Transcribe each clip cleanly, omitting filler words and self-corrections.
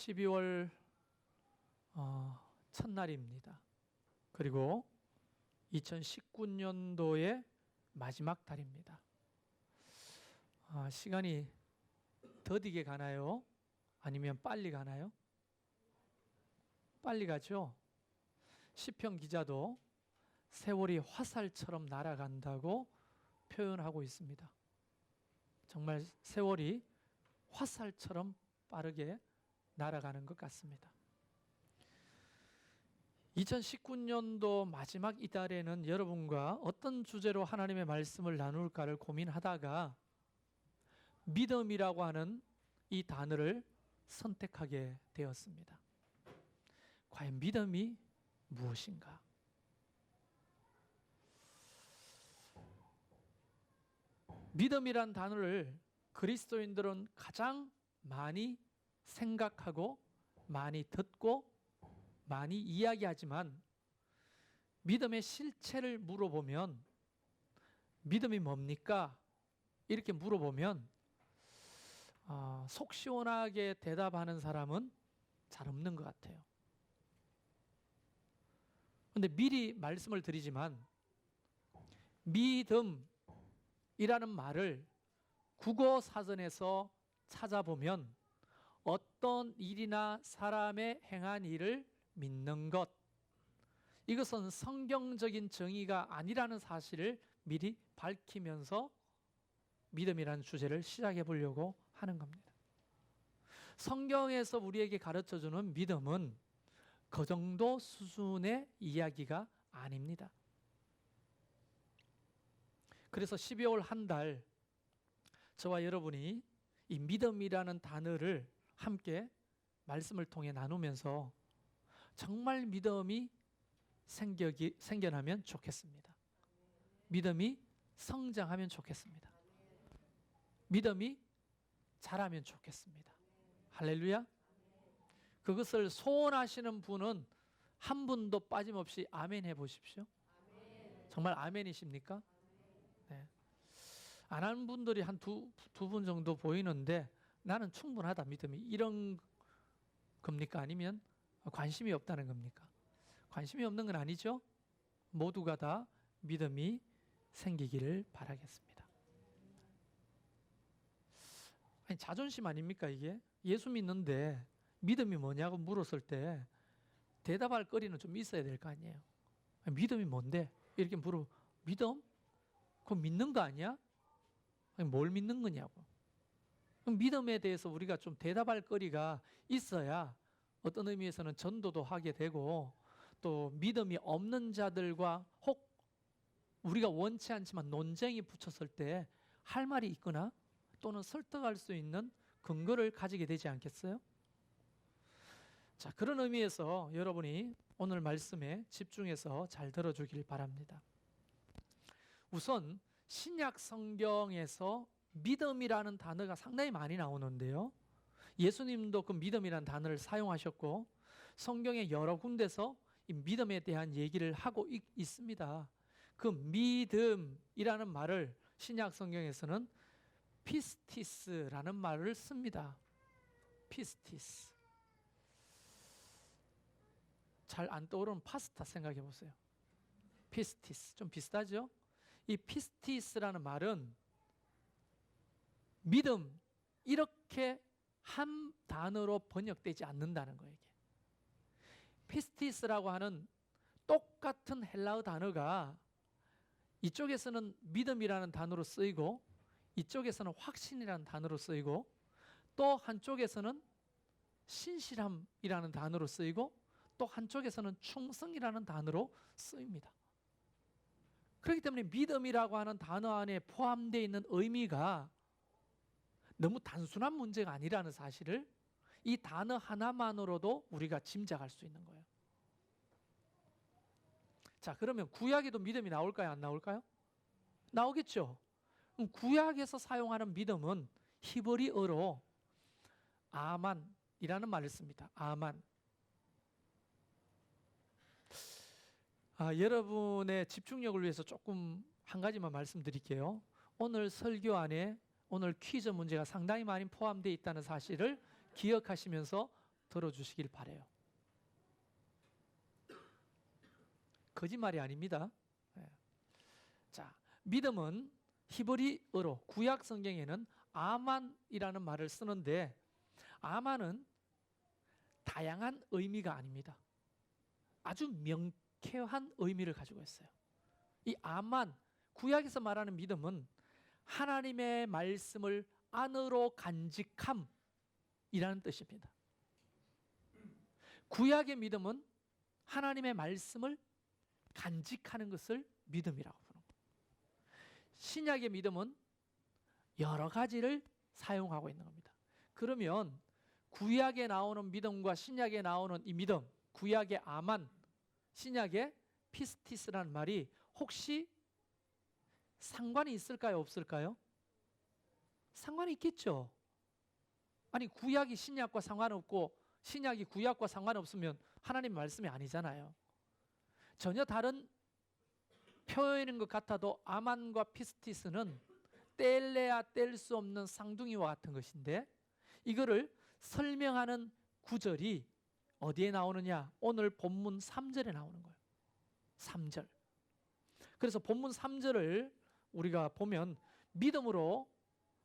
12월 첫날입니다. 그리고 2019년도의 마지막 달입니다. 시간이 더디게 가나요? 아니면 빨리 가나요? 빨리 가죠? 시편 기자도 세월이 화살처럼 날아간다고 표현하고 있습니다. 정말 세월이 화살처럼 빠르게 날아가는 것 같습니다. 2019년도 마지막 이달에는 여러분과 어떤 주제로 하나님의 말씀을 나눌까를 고민하다가 믿음이라고 하는 이 단어를 선택하게 되었습니다. 과연 믿음이 무엇인가? 믿음이란 단어를 그리스도인들은 가장 많이 생각하고 많이 듣고 많이 이야기하지만 믿음의 실체를 물어보면 믿음이 뭡니까? 이렇게 물어보면 속 시원하게 대답하는 사람은 잘 없는 것 같아요. 그런데 미리 말씀을 드리지만 믿음이라는 말을 국어 사전에서 찾아보면 어떤 일이나 사람의 행한 일을 믿는 것, 이것은 성경적인 정의가 아니라는 사실을 미리 밝히면서 믿음이라는 주제를 시작해 보려고 하는 겁니다. 성경에서 우리에게 가르쳐주는 믿음은 그 정도 수준의 이야기가 아닙니다. 그래서 12월 한 달 저와 여러분이 이 믿음이라는 단어를 함께 말씀을 통해 나누면서 정말 믿음이 생겨나면 좋겠습니다. 믿음이 성장하면 좋겠습니다. 믿음이 자라면 좋겠습니다. 할렐루야. 그것을 소원하시는 분은 한 분도 빠짐없이 아멘 해보십시오. 정말 아멘이십니까? 네. 안 하는 분들이 한 두 분 정도 보이는데 나는 충분하다 믿음이, 이런 겁니까? 아니면 관심이 없다는 겁니까? 관심이 없는 건 아니죠? 모두가 다 믿음이 생기기를 바라겠습니다. 아니, 자존심 아닙니까 이게? 예수 믿는데 믿음이 뭐냐고 물었을 때 대답할 거리는 좀 있어야 될 거 아니에요. 아니, 믿음이 뭔데? 이렇게 믿음? 그거 믿는 거 아니야? 아니, 뭘 믿는 거냐고. 그럼 믿음에 대해서 우리가 좀 대답할 거리가 있어야 어떤 의미에서는 전도도 하게 되고, 또 믿음이 없는 자들과 혹 우리가 원치 않지만 논쟁이 붙였을 때 할 말이 있거나 또는 설득할 수 있는 근거를 가지게 되지 않겠어요? 자, 그런 의미에서 여러분이 오늘 말씀에 집중해서 잘 들어주길 바랍니다. 우선 신약 성경에서 믿음이라는 단어가 상당히 많이 나오는데요, 예수님도 그 믿음이라는 단어를 사용하셨고 성경의 여러 군데서 이 믿음에 대한 얘기를 하고 있습니다. 그 믿음이라는 말을 신약 성경에서는 피스티스라는 말을 씁니다. 피스티스. 잘 안 떠오르는 파스타 생각해 보세요. 피스티스. 좀 비슷하죠? 이 피스티스라는 말은 믿음, 이렇게 한 단어로 번역되지 않는다는 거예요. 피스티스라고 하는 똑같은 헬라어 단어가 이쪽에서는 믿음이라는 단어로 쓰이고 이쪽에서는 확신이라는 단어로 쓰이고 또 한쪽에서는 신실함이라는 단어로 쓰이고 또 한쪽에서는 충성이라는 단어로 쓰입니다. 그렇기 때문에 믿음이라고 하는 단어 안에 포함되어 있는 의미가 너무 단순한 문제가 아니라는 사실을 이 단어 하나만으로도 우리가 짐작할 수 있는 거예요. 자, 그러면 구약에도 믿음이 나올까요? 안 나올까요? 나오겠죠. 그럼 구약에서 사용하는 믿음은 히브리어로 아만이라는 말을 씁니다. 아만. 여러분의 집중력을 위해서 조금 한 가지만 말씀드릴게요. 오늘 설교 안에 오늘 퀴즈 문제가 상당히 많이 포함되어 있다는 사실을 기억하시면서 들어주시길 바라요. 거짓말이 아닙니다. 예. 자, 믿음은 히브리어로 구약 성경에는 아만이라는 말을 쓰는데, 아만은 다양한 의미가 아닙니다. 아주 명쾌한 의미를 가지고 있어요. 이 아만, 구약에서 말하는 믿음은 하나님의 말씀을 안으로 간직함이라는 뜻입니다. 구약의 믿음은 하나님의 말씀을 간직하는 것을 믿음이라고 부릅니다. 신약의 믿음은 여러 가지를 사용하고 있는 겁니다. 그러면 구약에 나오는 믿음과 신약에 나오는 이 믿음, 구약의 아만, 신약의 피스티스라는 말이 혹시 상관이 있을까요? 없을까요? 상관이 있겠죠. 아니, 구약이 신약과 상관없고 신약이 구약과 상관없으면 하나님 말씀이 아니잖아요. 전혀 다른 표현인 것 같아도 아만과 피스티스는 뗄래야 뗄 수 없는 쌍둥이와 같은 것인데, 이거를 설명하는 구절이 어디에 나오느냐? 오늘 본문 3절에 나오는 거예요. 3절. 그래서 본문 3절을 우리가 보면 믿음으로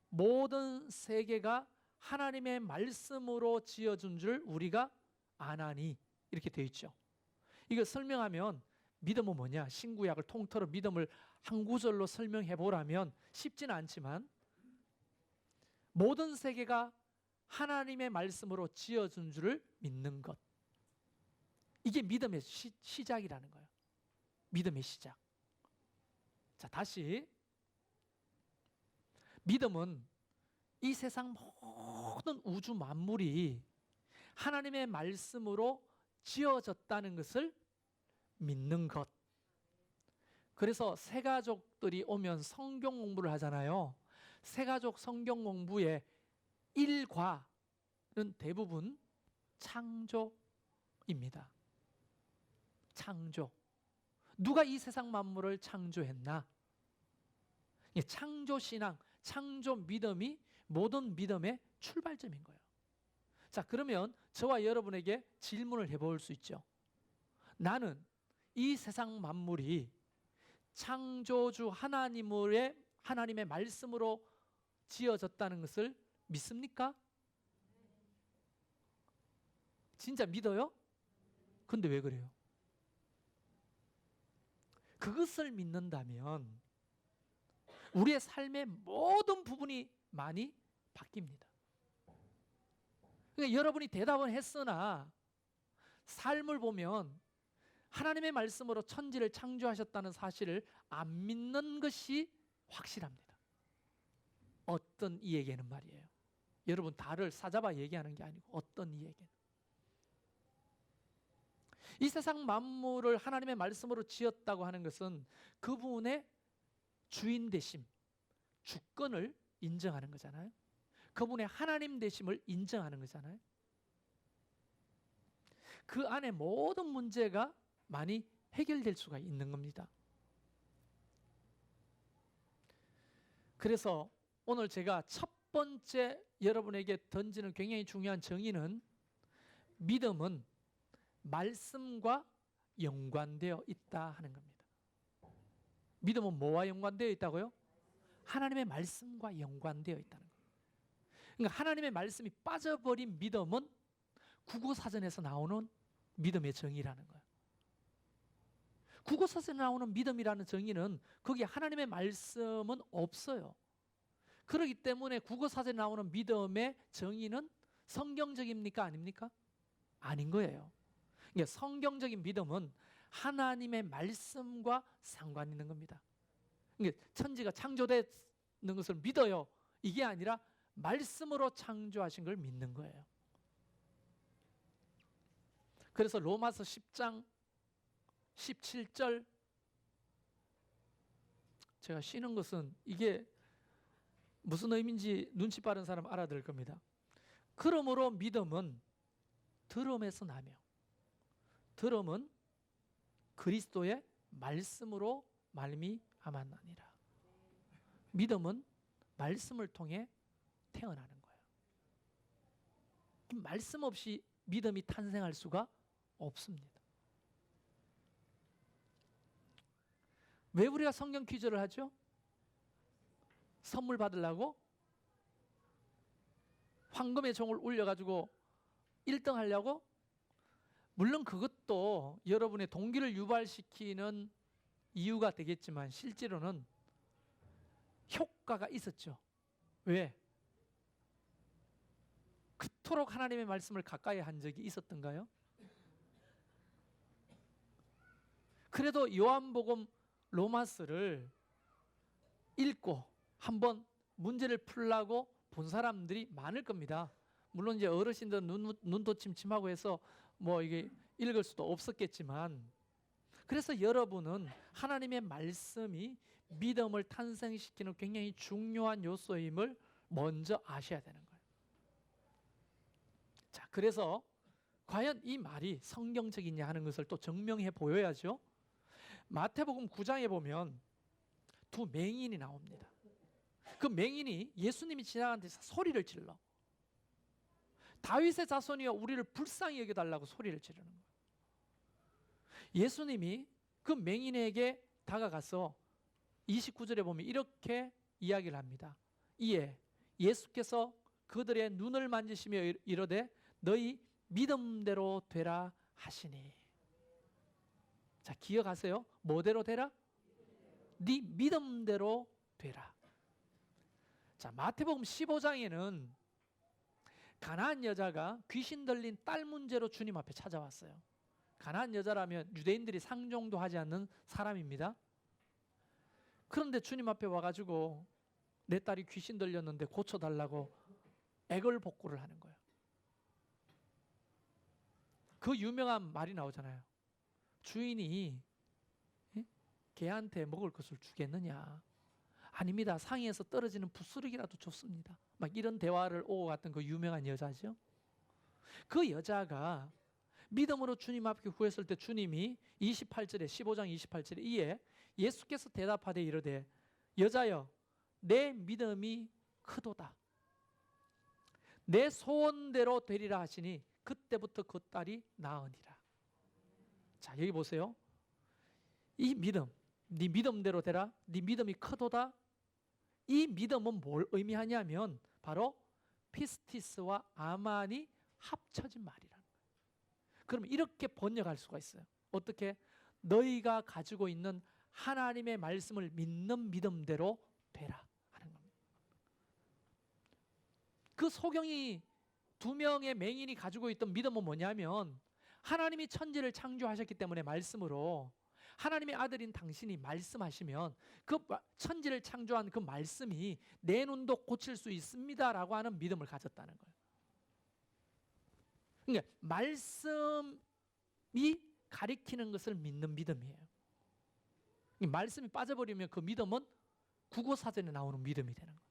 모든 세계가 하나님의 말씀으로 지어준 줄 우리가 아나니, 이렇게 되어 있죠. 이거 설명하면 믿음은 뭐냐? 신구약을 통틀어 믿음을 한 구절로 설명해 보라면 쉽지는 않지만, 모든 세계가 하나님의 말씀으로 지어준 줄을 믿는 것, 이게 믿음의 시작이라는 거예요. 믿음의 시작. 자, 다시 믿음은 이 세상 모든 우주 만물이 하나님의 말씀으로 지어졌다는 것을 믿는 것. 그래서 새가족들이 오면 성경 공부를 하잖아요. 새가족 성경 공부의 일과는 대부분 창조입니다. 창조. 누가 이 세상 만물을 창조했나? 창조 신앙, 창조 믿음이 모든 믿음의 출발점인 거예요. 자, 그러면 저와 여러분에게 질문을 해볼 수 있죠. 나는 이 세상 만물이 창조주 하나님의 말씀으로 지어졌다는 것을 믿습니까? 진짜 믿어요? 근데 왜 그래요? 그것을 믿는다면 우리의 삶의 모든 부분이 많이 바뀝니다. 그러니까 여러분이 대답은 했으나 삶을 보면 하나님의 말씀으로 천지를 창조하셨다는 사실을 안 믿는 것이 확실합니다. 어떤 이에게는 말이에요. 여러분 다를 사잡아 얘기하는 게 아니고 어떤 이에게는. 이 세상 만물을 하나님의 말씀으로 지었다고 하는 것은 그분의 주인 되심, 주권을 인정하는 거잖아요. 그분의 하나님 되심을 인정하는 거잖아요. 그 안에 모든 문제가 많이 해결될 수가 있는 겁니다. 그래서 오늘 제가 첫 번째 여러분에게 던지는 굉장히 중요한 정의는, 믿음은 말씀과 연관되어 있다 하는 겁니다. 믿음은 뭐와 연관되어 있다고요? 하나님의 말씀과 연관되어 있다는 거예요. 그러니까 하나님의 말씀이 빠져버린 믿음은 국어사전에서 나오는 믿음의 정의라는 거예요. 국어사전에 나오는 믿음이라는 정의는 거기에 하나님의 말씀은 없어요. 그렇기 때문에 국어사전에 나오는 믿음의 정의는 성경적입니까? 아닙니까? 아닌 거예요. 그러니까 성경적인 믿음은 하나님의 말씀과 상관 있는 겁니다. 그러니까 천지가 창조되는 것을 믿어요, 이게 아니라 말씀으로 창조하신 걸 믿는 거예요. 그래서 로마서 10장 17절, 제가 쉬는 것은 이게 무슨 의미인지 눈치 빠른 사람 알아들 겁니다. 그러므로 믿음은 들음에서 나며 들음은 그리스도의 말씀으로 말미암았나니라. 믿음은 말씀을 통해 태어나는 거예요. 말씀 없이 믿음이 탄생할 수가 없습니다. 왜 우리가 성경 퀴즈를 하죠? 선물 받으려고? 황금의 종을 울려가지고 1등 하려고? 물론 그것도 여러분의 동기를 유발시키는 이유가 되겠지만 실제로는 효과가 있었죠. 왜? 그토록 하나님의 말씀을 가까이 한 적이 있었던가요? 그래도 요한복음 로마서를 읽고 한번 문제를 풀라고 본 사람들이 많을 겁니다. 물론 이제 어르신들은 눈도 침침하고 해서 뭐 이게 읽을 수도 없었겠지만, 그래서 여러분은 하나님의 말씀이 믿음을 탄생시키는 굉장히 중요한 요소임을 먼저 아셔야 되는 거예요. 자, 그래서 과연 이 말이 성경적이냐 하는 것을 또 증명해 보여야죠. 마태복음 9장에 보면 두 맹인이 나옵니다. 그 맹인이 예수님이 지나가는 데서 소리를 질러. 다윗의 자손이여 우리를 불쌍히 여겨달라고 소리를 지르는 거예요. 예수님이 그 맹인에게 다가가서 29절에 보면 이렇게 이야기를 합니다. 이에 예수께서 그들의 눈을 만지시며 이르되 너희 믿음대로 되라 하시니. 자, 기억하세요. 뭐대로 되라? 네 믿음대로 되라. 자, 마태복음 15장에는 가나안 여자가 귀신 들린 딸 문제로 주님 앞에 찾아왔어요. 가나안 여자라면 유대인들이 상종도 하지 않는 사람입니다. 그런데 주님 앞에 와가지고 내 딸이 귀신 들렸는데 고쳐달라고 애걸복구를 하는 거예요. 그 유명한 말이 나오잖아요. 주인이 개한테 먹을 것을 주겠느냐? 아닙니다. 상에서 떨어지는 부스러기라도 줬습니다. 막 이런 대화를 오고 갔던 그 유명한 여자죠. 그 여자가 믿음으로 주님 앞에 구했을 때 주님이 28절에 15장 28절에 이에 예수께서 대답하되 이르되 여자여 내 믿음이 크도다. 내 소원대로 되리라 하시니 그때부터 그 딸이 나으니라. 자, 여기 보세요. 이 믿음, 네 믿음대로 되라. 네 믿음이 크도다. 이 믿음은 뭘 의미하냐면 바로 피스티스와 아만이 합쳐진 말이라는 거예요. 그러면 이렇게 번역할 수가 있어요. 어떻게? 너희가 가지고 있는 하나님의 말씀을 믿는 믿음대로 되라 하는 겁니다. 그 소경이 두 명의 맹인이 가지고 있던 믿음은 뭐냐면 하나님이 천지를 창조하셨기 때문에 말씀으로 하나님의 아들인 당신이 말씀하시면 그 천지를 창조한 그 말씀이 내 눈도 고칠 수 있습니다라고 하는 믿음을 가졌다는 거예요. 그러니까 말씀이 가리키는 것을 믿는 믿음이에요. 말씀이 빠져버리면 그 믿음은 국어사전에 나오는 믿음이 되는 거예요.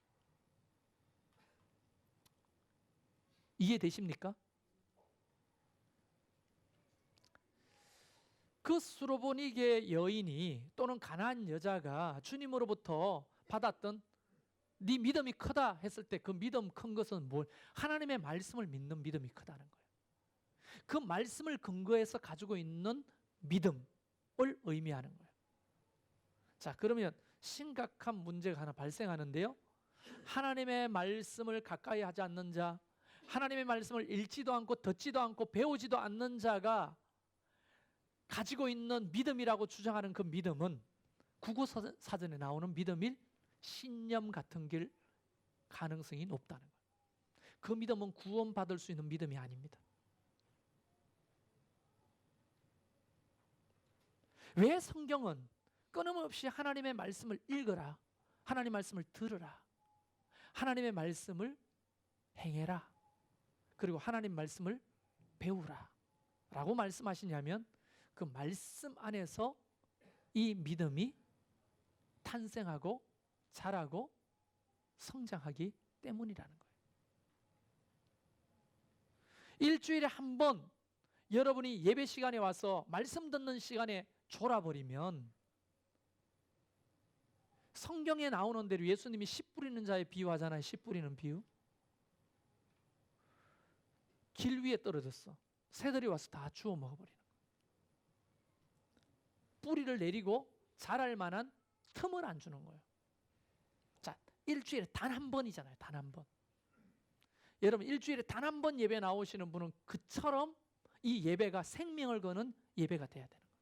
이해되십니까? 그 수로보니게 여인이 또는 가나안 여자가 주님으로부터 받았던 네 믿음이 크다 했을 때 그 믿음 큰 것은 뭘? 하나님의 말씀을 믿는 믿음이 크다는 거예요. 그 말씀을 근거해서 가지고 있는 믿음을 의미하는 거예요. 자, 그러면 심각한 문제가 하나 발생하는데요. 하나님의 말씀을 가까이 하지 않는 자, 하나님의 말씀을 읽지도 않고 듣지도 않고 배우지도 않는 자가 가지고 있는 믿음이라고 주장하는 그 믿음은 국어사전에 나오는 믿음일 신념 같은 길 가능성이 높다는 거예요. 그 믿음은 구원받을 수 있는 믿음이 아닙니다. 왜 성경은 끊임없이 하나님의 말씀을 읽어라, 하나님의 말씀을 들으라, 하나님의 말씀을 행해라, 그리고 하나님 말씀을 배우라 라고 말씀하시냐면 그 말씀 안에서 이 믿음이 탄생하고 자라고 성장하기 때문이라는 거예요. 일주일에 한 번 여러분이 예배 시간에 와서 말씀 듣는 시간에 졸아버리면 성경에 나오는 대로 예수님이 씨 뿌리는 자에 비유하잖아요. 씨 뿌리는 비유. 길 위에 떨어졌어. 새들이 와서 다 주워 먹어버리는 거예요. 뿌리를 내리고 자랄 만한 틈을 안 주는 거예요. 자, 일주일에 단 한 번이잖아요. 단 한 번. 여러분, 일주일에 단 한 번 예배 나오시는 분은 그처럼 이 예배가 생명을 거는 예배가 돼야 되는 거예요.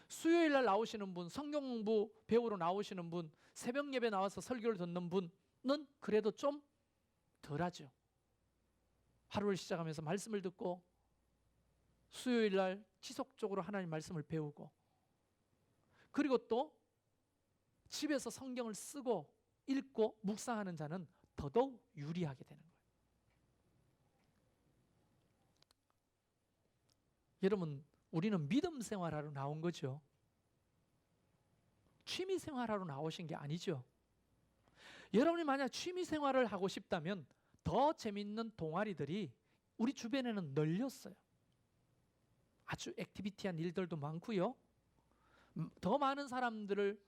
수요일 날 나오시는 분, 성경 공부 배우러 나오시는 분, 새벽 예배 나와서 설교를 듣는 분은 그래도 좀 덜하죠. 하루를 시작하면서 말씀을 듣고 수요일 날 지속적으로 하나님 말씀을 배우고, 그리고 또 집에서 성경을 쓰고 읽고 묵상하는 자는 더더욱 유리하게 되는 거예요. 여러분, 우리는 믿음 생활하러 나온 거죠. 취미 생활하러 나오신 게 아니죠. 여러분이 만약 취미 생활을 하고 싶다면 더 재밌는 동아리들이 우리 주변에는 널렸어요. 아주 액티비티한 일들도 많고요. 더 많은 사람들을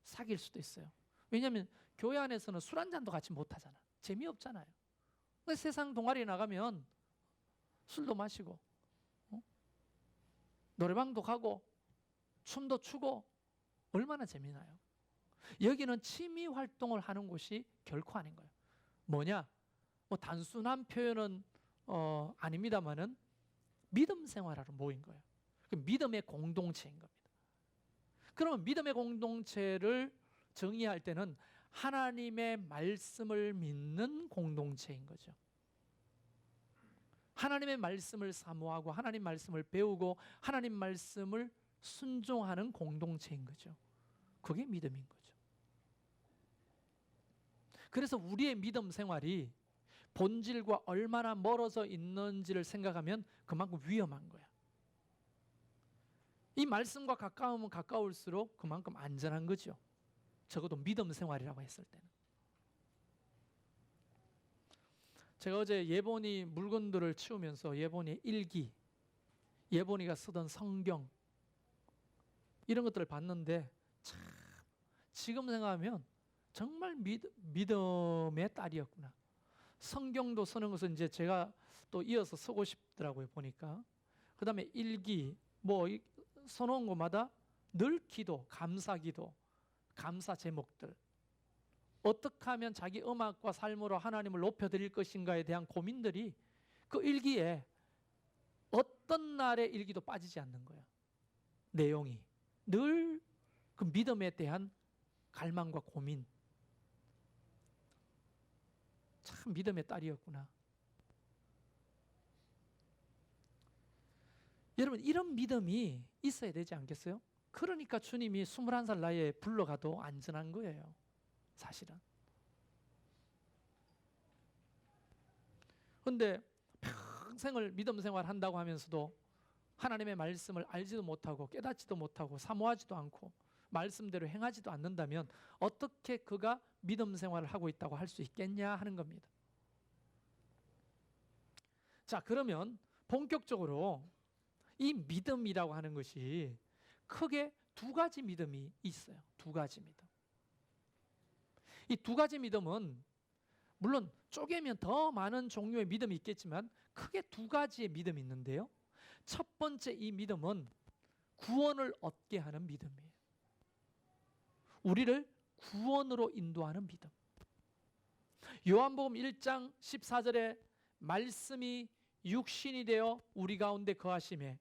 사귈 수도 있어요. 왜냐하면 교회 안에서는 술 한잔도 같이 못 하잖아. 재미없잖아요. 근데 세상 동아리 나가면 술도 마시고 노래방도 가고 춤도 추고 얼마나 재미나요. 여기는 취미 활동을 하는 곳이 결코 아닌 거예요. 뭐냐? 뭐 단순한 표현은 아닙니다만은 믿음 생활하러 모인 거예요. 믿음의 공동체인 겁니다. 그러면 믿음의 공동체를 정의할 때는 하나님의 말씀을 믿는 공동체인 거죠. 하나님의 말씀을 사모하고 하나님 말씀을 배우고 하나님 말씀을 순종하는 공동체인 거죠. 그게 믿음인 거죠. 그래서 우리의 믿음 생활이 본질과 얼마나 멀어져 있는지를 생각하면 그만큼 위험한 거야. 이 말씀과 가까우면 가까울수록 그만큼 안전한 거죠. 적어도 믿음 생활이라고 했을 때는. 제가 어제 예본이 물건들을 치우면서 예본이의 일기, 예본이가 쓰던 성경 이런 것들을 봤는데 참 지금 생각하면 정말 믿음의 딸이었구나. 성경도 쓰는 것은 이제 제가 또 이어서 쓰고 싶더라고요, 보니까. 그 다음에 일기, 뭐 써놓은 것마다 늘 기도, 감사 기도, 감사 제목들. 어떻게 하면 자기 음악과 삶으로 하나님을 높여드릴 것인가에 대한 고민들이 그 일기에 어떤 날의 일기도 빠지지 않는 거예요. 내용이. 늘 그 믿음에 대한 갈망과 고민. 참 믿음의 딸이었구나. 여러분, 이런 믿음이 있어야 되지 않겠어요? 그러니까 주님이 21살 나이에 불러가도 안전한 거예요. 사실은. 그런데 평생을 믿음 생활 한다고 하면서도 하나님의 말씀을 알지도 못하고 깨닫지도 못하고 사모하지도 않고 말씀대로 행하지도 않는다면 어떻게 그가 믿음 생활을 하고 있다고 할 수 있겠냐 하는 겁니다. 자, 그러면 본격적으로 이 믿음이라고 하는 것이 크게 두 가지 믿음이 있어요. 두 가지 믿음. 이 두 가지 믿음은 물론 쪼개면 더 많은 종류의 믿음이 있겠지만 크게 두 가지의 믿음이 있는데요. 첫 번째 이 믿음은 구원을 얻게 하는 믿음이에요. 우리를 구원으로 인도하는 믿음. 요한복음 1장 14절에 말씀이 육신이 되어 우리 가운데 거하심에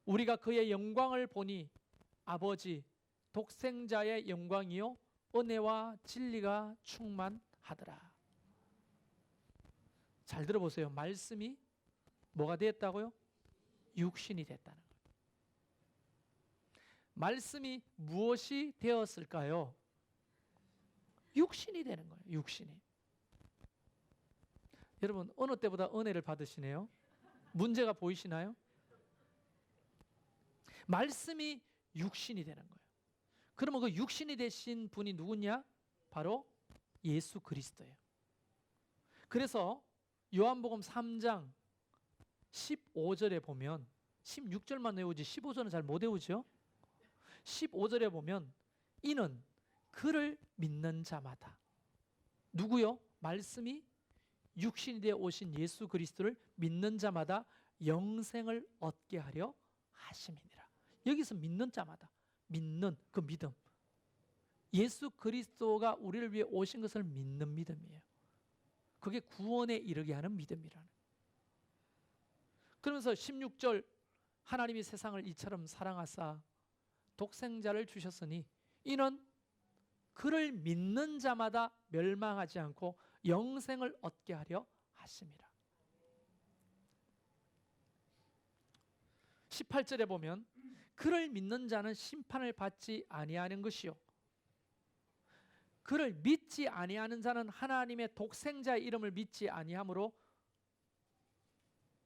우리가 그의 영광을 보니 아버지 독생자의 영광이요 은혜와 진리가 충만하더라. 잘 들어보세요. 말씀이 뭐가 되었다고요? 육신이 됐다는 거예요. 말씀이 무엇이 되었을까요? 육신이 되는 거예요. 육신이. 여러분, 어느 때보다 은혜를 받으시네요. 문제가 보이시나요? 말씀이 육신이 되는 거예요. 그러면 그 육신이 되신 분이 누구냐? 바로 예수 그리스도예요. 그래서 요한복음 3장 15절에 보면 16절만 외우지 15절은 잘 못 외우죠. 15절에 보면 이는 그를 믿는 자마다 누구요? 말씀이 육신이 되어 오신 예수 그리스도를 믿는 자마다 영생을 얻게 하려 하심이니라. 여기서 믿는 자마다, 믿는 그 믿음, 예수 그리스도가 우리를 위해 오신 것을 믿는 믿음이에요. 그게 구원에 이르게 하는 믿음이라는. 그러면서 16절, 하나님이 세상을 이처럼 사랑하사 독생자를 주셨으니 이는 그를 믿는 자마다 멸망하지 않고 영생을 얻게 하려 하심이라. 18절에 보면 그를 믿는 자는 심판을 받지 아니하는 것이요 그를 믿지 아니하는 자는 하나님의 독생자의 이름을 믿지 아니하므로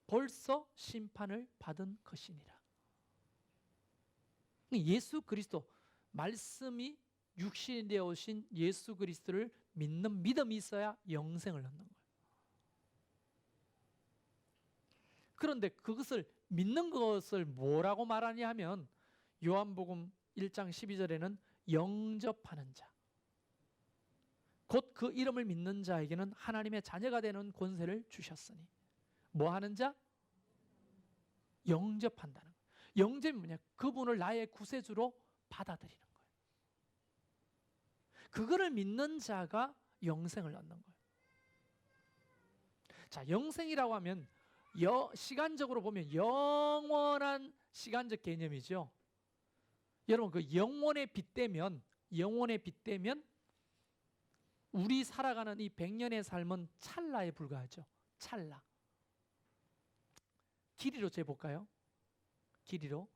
벌써 심판을 받은 것이니라. 예수 그리스도, 말씀이 육신이 되어 오신 예수 그리스도를 믿는 믿음이 있어야 영생을 얻는 거예요. 그런데 그것을 믿는 것을 뭐라고 말하냐 하면 요한복음 1장 12절에는 영접하는 자, 곧 그 이름을 믿는 자에게는 하나님의 자녀가 되는 권세를 주셨으니, 뭐 하는 자? 영접한다는 거예요. 영접이 뭐냐? 그분을 나의 구세주로 받아들이는 거예요. 그거를 믿는 자가 영생을 얻는 거예요. 자, 영생이라고 하면 시간적으로 보면 영원한 시간적 개념이죠. 여러분, 그 영원에 빗대면 우리 살아가는 이 100년의 삶은 찰나에 불과하죠. 찰나. 길이로 재볼까요? 길이로.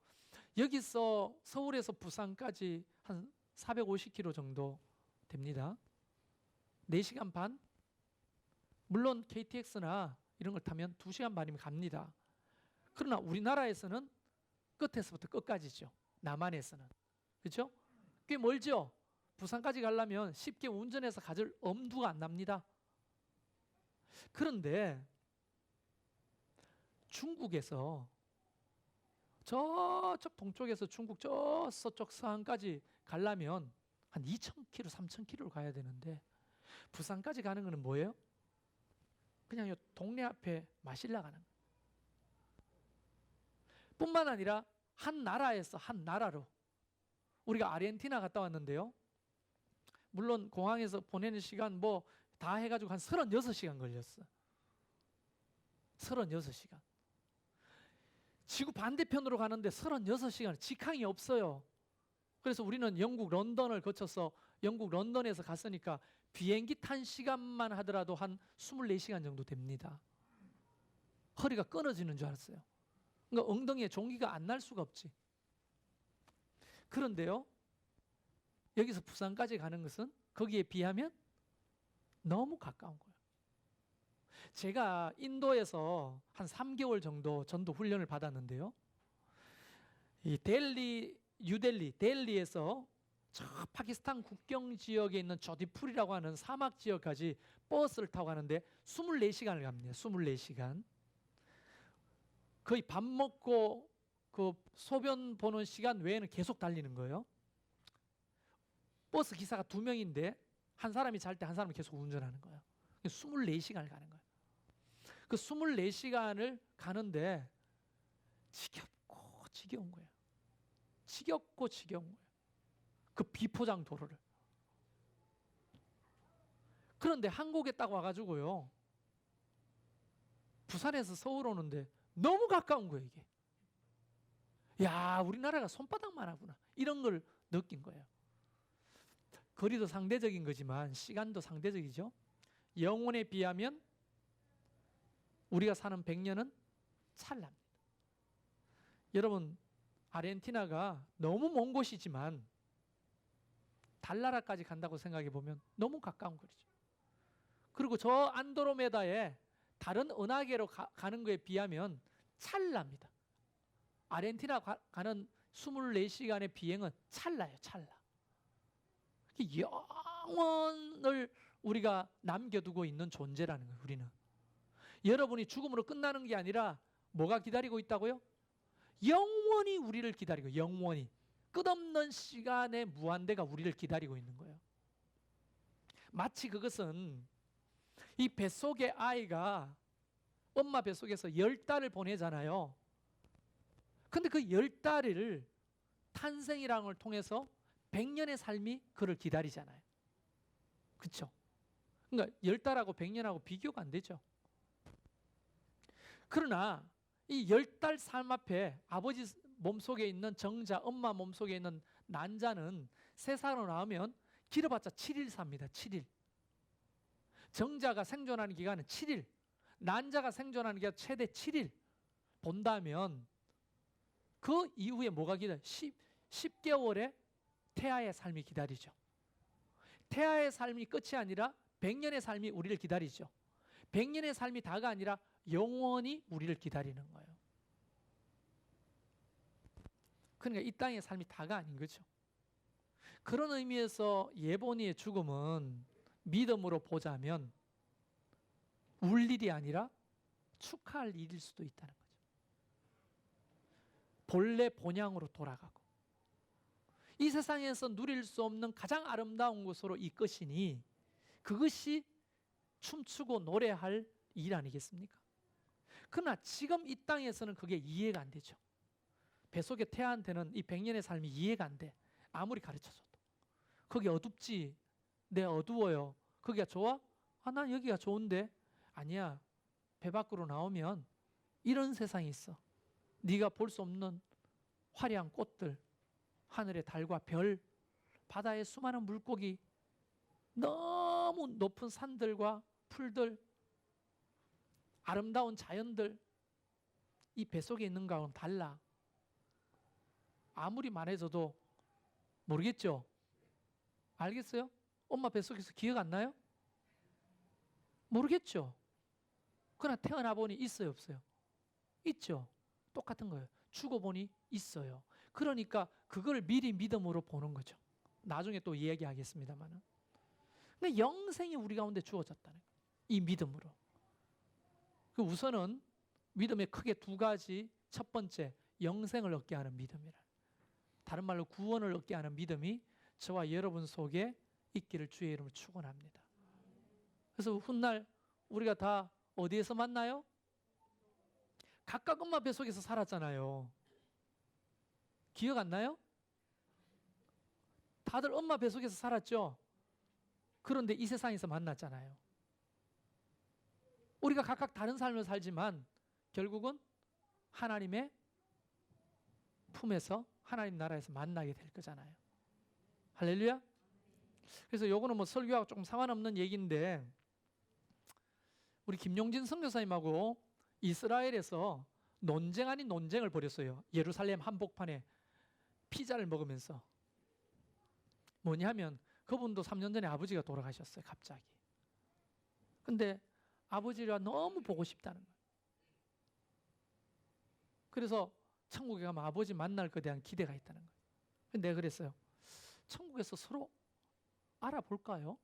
여기서 서울에서 부산까지 한 450km 정도 됩니다. 4시간 반? 물론 KTX나 이런 걸 타면 2시간 반이면 갑니다. 그러나 우리나라에서는 끝에서부터 끝까지죠. 남한에서는. 그렇죠? 꽤 멀죠? 부산까지 가려면 쉽게 운전해서 가질 엄두가 안 납니다. 그런데 중국에서 저쪽 동쪽에서 중국 저 서쪽 서안까지 가려면 한 2,000km, 3,000km를 가야 되는데 부산까지 가는 거는 뭐예요? 그냥 요 동네 앞에 마실라 가는 거예요. 뿐만 아니라 한 나라에서 한 나라로, 우리가 아르헨티나 갔다 왔는데요. 물론 공항에서 보내는 시간 뭐 다 해가지고 한 36시간 걸렸어요. 36시간. 지구 반대편으로 가는데 36시간, 직항이 없어요. 그래서 우리는 영국 런던을 거쳐서 영국 런던에서 갔으니까 비행기 탄 시간만 하더라도 한 24시간 정도 됩니다. 허리가 끊어지는 줄 알았어요. 그러니까 엉덩이에 종기가 안 날 수가 없지. 그런데요, 여기서 부산까지 가는 것은 거기에 비하면 너무 가까운 거예요. 제가 인도에서 한 3개월 정도 전도 훈련을 받았는데요. 이 뉴델리에서 저 파키스탄 국경 지역에 있는 조디풀이라고 하는 사막 지역까지 버스를 타고 가는데 24시간을 갑니다. 24시간. 거의 밥 먹고 그 소변 보는 시간 외에는 계속 달리는 거예요. 버스 기사가 2명인데 한 사람이 잘 때 한 사람이 계속 운전하는 거예요. 24시간을 가는 거예요. 그 24시간을 가는데 지겹고 지겨운 거예요. 지겹고 지겨운 거예요. 그 비포장 도로를. 그런데 한국에 딱 와가지고요, 부산에서 서울 오는데 너무 가까운 거예요, 이게. 야, 우리나라가 손바닥만 하구나. 이런 걸 느낀 거예요. 거리도 상대적인 거지만 시간도 상대적이죠. 영혼에 비하면 우리가 사는 100년은 찰나입니다. 여러분, 아르헨티나가 너무 먼 곳이지만 달나라까지 간다고 생각해 보면 너무 가까운 거리죠. 그리고 저 안드로메다에 다른 은하계로 가는 거에 비하면 찰나입니다. 아르헨티나 가는 24시간의 비행은 찰나예요, 찰나. 영원을 우리가 남겨두고 있는 존재라는 거예요, 우리는. 여러분이 죽음으로 끝나는 게 아니라 뭐가 기다리고 있다고요? 영원히 우리를 기다리고, 영원히. 끝없는 시간의 무한대가 우리를 기다리고 있는 거예요. 마치 그것은 이 뱃속의 아이가 엄마 뱃속에서 10달을 보내잖아요. 근데 그 10달을 탄생이라는 걸 통해서 100년의 삶이 그를 기다리잖아요. 그렇죠? 그러니까 10달하고 100년하고 비교가 안 되죠. 그러나 이 10달 삶 앞에 아버지 몸속에 있는 정자, 엄마 몸속에 있는 난자는 세상으로 나오면 길어봤자 7일 삽니다. 7일. 정자가 생존하는 기간은 7일. 난자가 생존하는 기간 최대 7일 본다면 그 이후에 뭐가 기다려? 10개월의 태아의 삶이 기다리죠. 태아의 삶이 끝이 아니라 100년의 삶이 우리를 기다리죠. 100년의 삶이 다가 아니라 영원히 우리를 기다리는 거예요. 그러니까 이 땅의 삶이 다가 아닌 거죠. 그런 의미에서 예본이의 죽음은 믿음으로 보자면 울 일이 아니라 축하할 일일 수도 있다는 거죠. 본래 본향으로 돌아가고 이 세상에서 누릴 수 없는 가장 아름다운 곳으로 이끄시니 그것이 춤추고 노래할 일 아니겠습니까? 그러나 지금 이 땅에서는 그게 이해가 안 되죠. 뱃속의 태아한테는 이 100년의 삶이 이해가 안 돼. 아무리 가르쳐줘도. 거기 어둡지. 내 어두워요. 거기가 좋아? 아, 난 여기가 좋은데. 아니야. 배 밖으로 나오면 이런 세상이 있어. 네가 볼 수 없는 화려한 꽃들, 하늘의 달과 별, 바다의 수많은 물고기, 너무 높은 산들과 풀들, 아름다운 자연들, 이 뱃속에 있는 거하고는 달라. 아무리 말해줘도 모르겠죠? 알겠어요? 엄마 뱃속에서 기억 안 나요? 모르겠죠? 그러나 태어나 보니 있어요, 없어요? 있죠? 똑같은 거예요. 죽어보니 있어요. 그러니까 그걸 미리 믿음으로 보는 거죠. 나중에 또 이야기하겠습니다만은. 근데 영생이 우리 가운데 주어졌다는 거예요. 이 믿음으로. 그 우선은 믿음의 크게 두 가지. 첫 번째, 영생을 얻게 하는 믿음이라. 다른 말로 구원을 얻게 하는 믿음이 저와 여러분 속에 있기를 주의 이름으로 축원합니다. 그래서 훗날 우리가 다 어디에서 만나요? 각각 엄마 뱃속에서 살았잖아요. 기억 안 나요? 다들 엄마 뱃속에서 살았죠? 그런데 이 세상에서 만났잖아요. 우리가 각각 다른 삶을 살지만 결국은 하나님의 품에서 하나님 나라에서 만나게 될 거잖아요. 할렐루야? 그래서 요거는 뭐 설교하고 조금 상관없는 얘기인데 우리 김용진 선교사님하고 이스라엘에서 논쟁 아닌 논쟁을 벌였어요. 예루살렘 한복판에 피자를 먹으면서. 뭐냐 하면 그분도 3년 전에 아버지가 돌아가셨어요. 갑자기. 근데 아버지가 너무 보고 싶다는 거예요. 그래서 천국에 가면 아버지 만날 것에 대한 기대가 있다는 거예요. 근데 내가 그랬어요. 천국에서 서로 알아볼까요?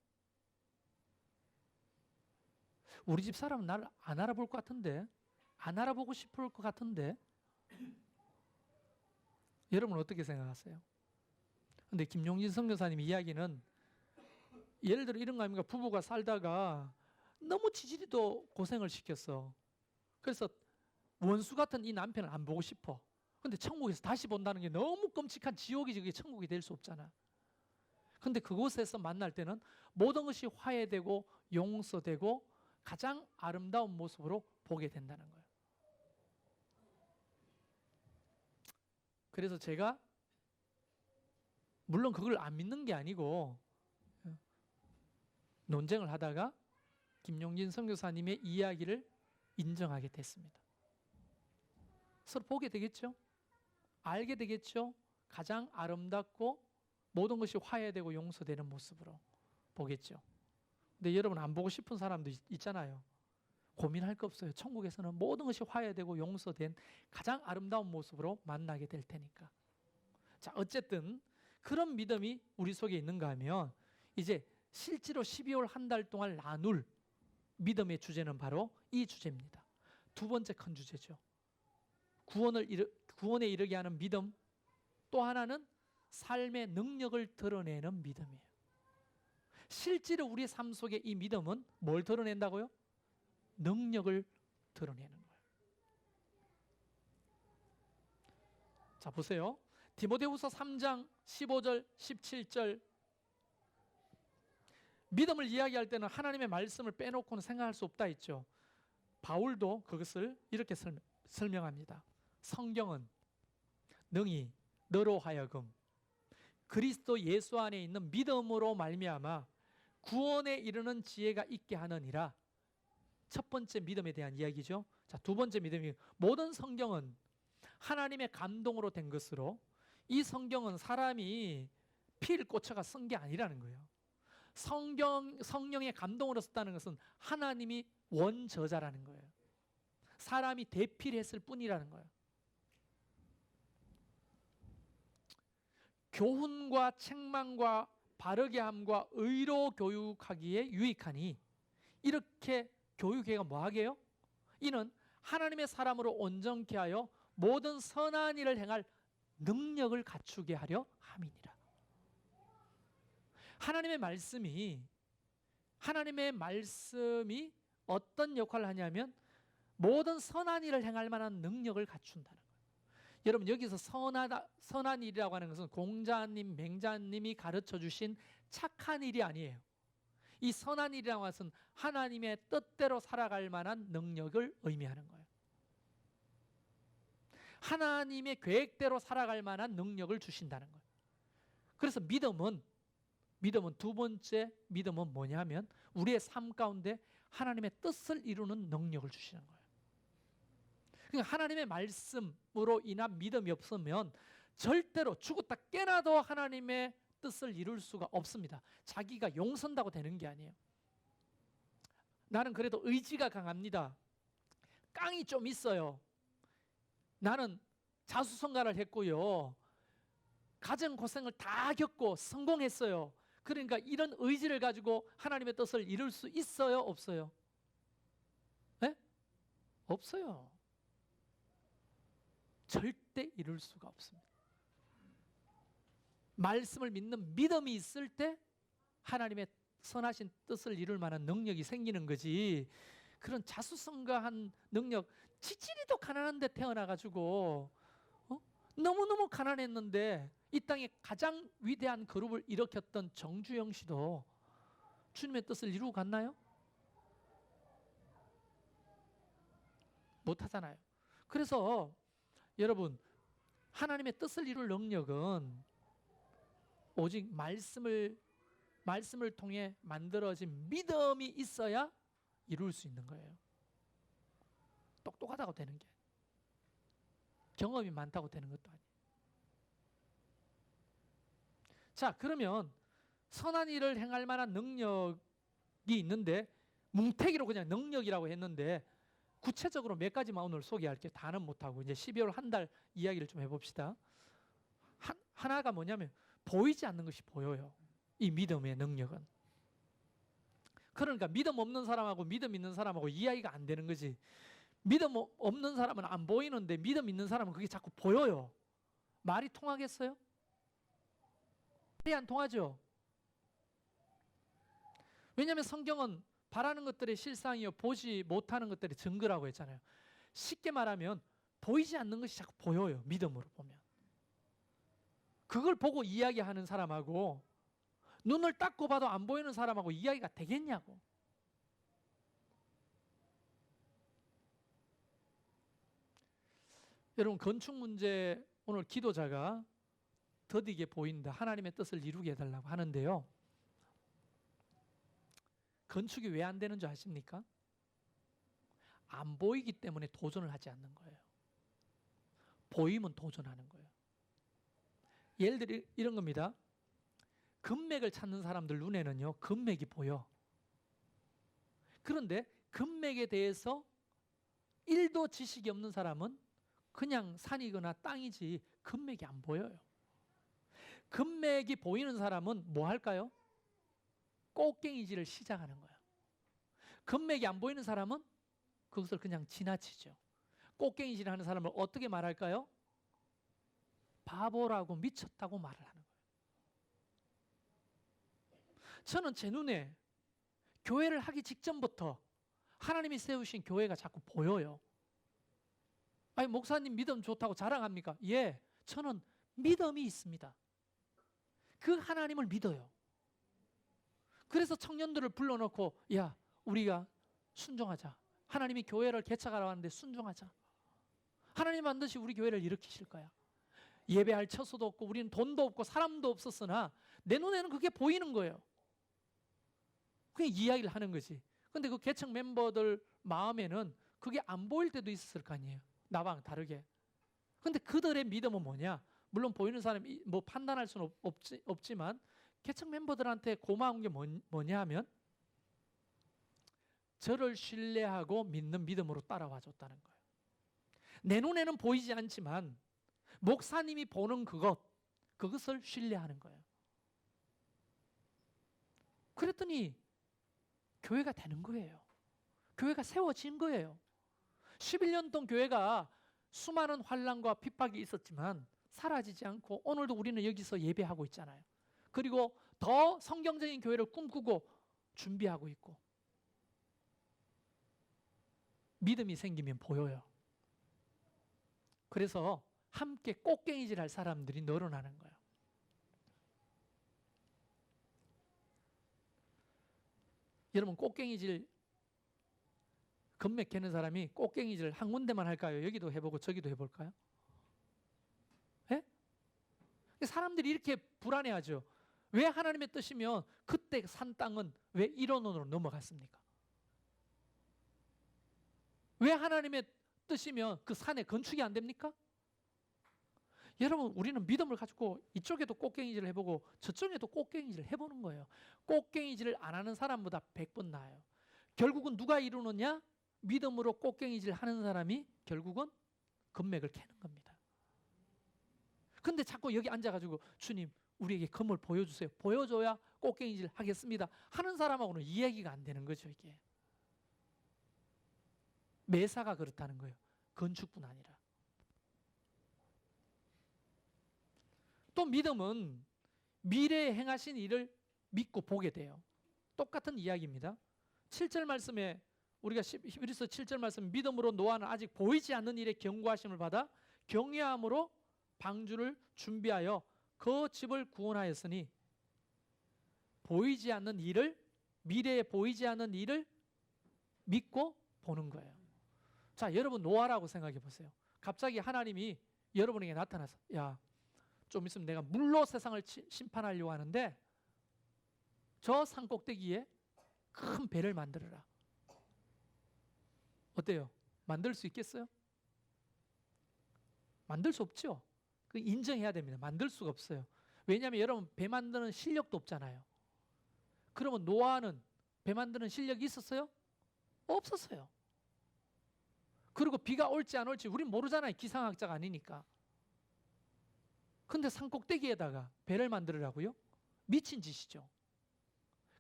우리 집 사람은 나를 안 알아볼 것 같은데, 안 알아보고 싶을 것 같은데, 여러분은 어떻게 생각하세요? 근데 김용진 선교사님 이야기는 예를 들어 이런 거 아닙니까? 부부가 살다가 너무 지지리도 고생을 시켰어. 그래서 원수 같은 이 남편을 안 보고 싶어. 근데 천국에서 다시 본다는 게 너무 끔찍한 지옥이지. 그게 천국이 될 수 없잖아. 근데 그곳에서 만날 때는 모든 것이 화해되고 용서되고 가장 아름다운 모습으로 보게 된다는 거예요. 그래서 제가 물론 그걸 안 믿는 게 아니고 논쟁을 하다가 김용진 선교사님의 이야기를 인정하게 됐습니다. 서로 보게 되겠죠? 알게 되겠죠? 가장 아름답고 모든 것이 화해되고 용서되는 모습으로 보겠죠. 근데 여러분 안 보고 싶은 사람도 있잖아요. 고민할 거 없어요. 천국에서는 모든 것이 화해되고 용서된 가장 아름다운 모습으로 만나게 될 테니까. 자, 어쨌든 그런 믿음이 우리 속에 있는가 하면 이제 실제로 12월 한 달 동안 나눌 믿음의 주제는 바로 이 주제입니다. 두 번째 큰 주제죠. 구원에 이르게 하는 믿음. 또 하나는 삶의 능력을 드러내는 믿음이에요. 실제로 우리의 삶 속에 이 믿음은 뭘 드러낸다고요? 능력을 드러내는 거예요. 자, 보세요. 디모데후서 3장 15절 17절. 믿음을 이야기할 때는 하나님의 말씀을 빼놓고는 생각할 수 없다 했죠. 바울도 그것을 이렇게 설명합니다. 성경은 능히 너로 하여금 그리스도 예수 안에 있는 믿음으로 말미암아 구원에 이르는 지혜가 있게 하느니라. 첫 번째 믿음에 대한 이야기죠. 자, 두 번째 믿음이 모든 성경은 하나님의 감동으로 된 것으로 이 성경은 사람이 피를 꽂혀가 쓴 게 아니라는 거예요. 성령의 감동으로 썼다는 것은 하나님이 원저자라는 거예요. 사람이 대피를 했을 뿐이라는 거예요. 교훈과 책망과 바르게 함과 의로 교육하기에 유익하니 이렇게 교육회가 뭐하게요? 이는 하나님의 사람으로 온전케 하여 모든 선한 일을 행할 능력을 갖추게 하려 함이니라. 하나님의 말씀이 어떤 역할을 하냐면 모든 선한 일을 행할 만한 능력을 갖춘다는 거예요. 여러분, 여기서 선한 일이라고 하는 것은 공자님, 맹자님이 가르쳐 주신 착한 일이 아니에요. 이 선한 일이라고 하는 것은 하나님의 뜻대로 살아갈 만한 능력을 의미하는 거예요. 하나님의 계획대로 살아갈 만한 능력을 주신다는 거예요. 그래서 믿음은 두 번째 믿음은 뭐냐면 우리의 삶 가운데 하나님의 뜻을 이루는 능력을 주시는 거예요. 그러니까 하나님의 말씀으로 인한 믿음이 없으면 절대로 죽었다 깨나도 하나님의 뜻을 이룰 수가 없습니다. 자기가 용선다고 되는 게 아니에요. 나는 그래도 의지가 강합니다. 깡이 좀 있어요. 나는 자수성가를 했고요. 가정 고생을 다 겪고 성공했어요. 그러니까 이런 의지를 가지고 하나님의 뜻을 이룰 수 있어요? 없어요? 네? 없어요. 절대 이룰 수가 없습니다. 말씀을 믿는 믿음이 있을 때 하나님의 선하신 뜻을 이룰 만한 능력이 생기는 거지. 그런 자수성가한 능력, 지질이도 가난한데 태어나가지고 너무너무 가난했는데 이 땅에 가장 위대한 그룹을 일으켰던 정주영 씨도 주님의 뜻을 이루고 갔나요? 못하잖아요. 그래서 여러분, 하나님의 뜻을 이룰 능력은 오직 말씀을 통해 만들어진 믿음이 있어야 이룰 수 있는 거예요. 똑똑하다고 되는 게, 경험이 많다고 되는 것도 아니에요. 자, 그러면 선한 일을 행할 만한 능력이 있는데 뭉태기로 그냥 능력이라고 했는데 구체적으로 몇 가지만 오늘 소개할게요. 다는 못하고 이제 12월 한 달 이야기를 좀 해봅시다. 하나가 뭐냐면 보이지 않는 것이 보여요. 이 믿음의 능력은. 그러니까 믿음 없는 사람하고 믿음 있는 사람하고 이야기가 안 되는 거지. 믿음 없는 사람은 안 보이는데 믿음 있는 사람은 그게 자꾸 보여요. 말이 통하겠어요? 말이 안 통하죠. 왜냐하면 성경은 바라는 것들의 실상이요 보지 못하는 것들의 증거라고 했잖아요. 쉽게 말하면 보이지 않는 것이 자꾸 보여요. 믿음으로 보면. 그걸 보고 이야기하는 사람하고 눈을 닦고 봐도 안 보이는 사람하고 이야기가 되겠냐고. 여러분, 건축 문제 오늘 기도자가 더디게 보인다. 하나님의 뜻을 이루게 해달라고 하는데요. 건축이 왜 안 되는 줄 아십니까? 안 보이기 때문에 도전을 하지 않는 거예요. 보이면 도전하는 거예요. 예를 들어 이런 겁니다. 금맥을 찾는 사람들 눈에는요, 금맥이 보여. 그런데 금맥에 대해서 1도 지식이 없는 사람은 그냥 산이거나 땅이지 금맥이 안 보여요. 금맥이 보이는 사람은 뭐 할까요? 꽃갱이질을 시작하는 거예요. 금맥이 안 보이는 사람은 그것을 그냥 지나치죠. 꽃갱이질 하는 사람을 어떻게 말할까요? 바보라고 미쳤다고 말을 하는 거예요. 저는 제 눈에 교회를 하기 직전부터 하나님이 세우신 교회가 자꾸 보여요. 아니, 목사님 믿음 좋다고 자랑합니까? 예, 저는 믿음이 있습니다. 그 하나님을 믿어요. 그래서 청년들을 불러놓고, 야, 우리가 순종하자. 하나님이 교회를 개척하라고 하는데 순종하자. 하나님 반드시 우리 교회를 일으키실 거야. 예배할 처소도 없고 우리는 돈도 없고 사람도 없었으나 내 눈에는 그게 보이는 거예요. 그냥 이야기를 하는 거지. 근데 그 개척 멤버들 마음에는 그게 안 보일 때도 있었을 거 아니에요. 나랑 다르게. 근데 그들의 믿음은 뭐냐? 물론 보이는 사람이 뭐 판단할 수는 없지만 개척 멤버들한테 고마운 게 뭐냐 하면 저를 신뢰하고 믿는 믿음으로 따라와 줬다는 거예요. 내 눈에는 보이지 않지만 목사님이 보는 그것을 신뢰하는 거예요. 그랬더니 교회가 되는 거예요. 교회가 세워진 거예요. 11년 동안 교회가 수많은 환난과 핍박이 있었지만 사라지지 않고 오늘도 우리는 여기서 예배하고 있잖아요. 그리고 더 성경적인 교회를 꿈꾸고 준비하고 있고 믿음이 생기면 보여요. 그래서 함께 꽃갱이질 할 사람들이 늘어나는 거예요. 여러분, 꽃갱이질 금맥 캐는 사람이 꽃갱이질 한 군데만 할까요? 여기도 해보고 저기도 해볼까요? 예? 사람들이 이렇게 불안해하죠. 왜 하나님의 뜻이면 그때 산 땅은 왜 1억 원으로 넘어갔습니까? 왜 하나님의 뜻이면 그 산에 건축이 안 됩니까? 여러분, 우리는 믿음을 가지고 이쪽에도 꽃갱이질을 해보고 저쪽에도 꽃갱이질을 해보는 거예요. 꽃갱이질을 안 하는 사람보다 100번 나아요. 결국은 누가 이루느냐? 믿음으로 꽃갱이질 하는 사람이 결국은 금맥을 캐는 겁니다. 근데 자꾸 여기 앉아가지고 주님 우리에게 금을 보여주세요. 보여줘야 꽃갱이질 하겠습니다 하는 사람하고는 이야기가 안 되는 거죠. 이게 매사가 그렇다는 거예요. 건축뿐 아니라. 또 믿음은 미래에 행하신 일을 믿고 보게 돼요. 똑같은 이야기입니다. 7절 말씀에 우리가 히브리서 7절 말씀, 믿음으로 노아는 아직 보이지 않는 일에 경고하심을 받아 경외함으로 방주를 준비하여 그 집을 구원하였으니, 보이지 않는 일을, 미래에 보이지 않는 일을 믿고 보는 거예요. 자, 여러분 노아라고 생각해 보세요. 갑자기 하나님이 여러분에게 나타나서, 야, 좀 있으면 내가 물로 세상을 심판하려고 하는데 저 산꼭대기에 큰 배를 만들어라. 어때요? 만들 수 있겠어요? 만들 수 없죠. 그 인정해야 됩니다. 만들 수가 없어요. 왜냐하면 여러분 배 만드는 실력도 없잖아요. 그러면 노아는 배 만드는 실력이 있었어요? 없었어요. 그리고 비가 올지 안 올지 우린 모르잖아요. 기상학자가 아니니까. 근데 산꼭대기에다가 배를 만들으라고요? 미친 짓이죠.